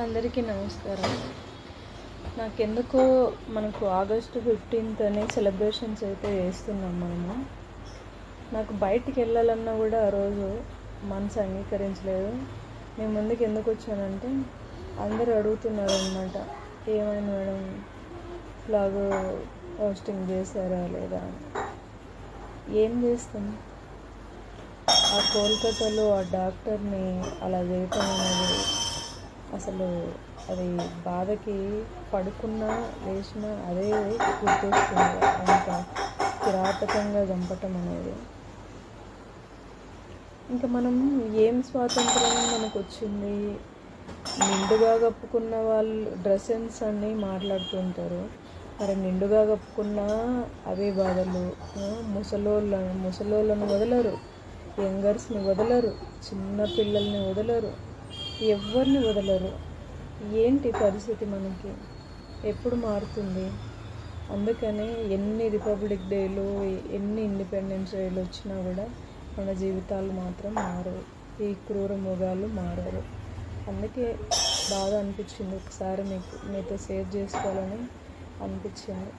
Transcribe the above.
అందరికీ నమస్కారం. నాకెందుకో మనకు ఆగస్టు 15th అని సెలబ్రేషన్స్ అయితే చేస్తున్నాం మనము. నాకు బయటికి వెళ్ళాలన్నా కూడా ఆ రోజు మనసు అంగీకరించలేదు. నేను ముందుకు ఎందుకు వచ్చానంటే అందరూ అడుగుతున్నారు అనమాట, ఏమైంది మేడం, ఫ్లాగ్ పోస్టింగ్ చేశారా లేదా. ఏం చేస్తాం, ఆ కోల్కతాలో ఆ డాక్టర్ని అలా చేయటం అనేది అసలు అది బాధకి పడుకున్నా లేచినా అదే గుర్తొస్తుంది. అంత కిరాతకంగా చంపటం అనేది. ఇంకా మనం ఏం స్వాతంత్రం మనకు వచ్చింది, నిండుగా కప్పుకున్న వాళ్ళు డ్రెస్ సెన్స్ అన్నీ మాట్లాడుతుంటారు. మరి నిండుగా కప్పుకున్న అవే బాధలు. ముసలోళ్ళను వదలరు, యంగర్స్ని వదలరు, చిన్న పిల్లల్ని వదలరు, ఎవరిని వదలరు. ఏంటి పరిస్థితి మనకి ఎప్పుడు మారుతుంది? అందుకనే ఎన్ని రిపబ్లిక్ డేలు, ఎన్ని ఇండిపెండెన్స్ డేలు వచ్చినా కూడా మన జీవితాలు మాత్రం మారవు, ఈ క్రూర మృగాలు మారరు. అందుకే బాధ అనిపించింది, ఒకసారి మీతో షేర్ చేసుకోవాలని అనిపించింది.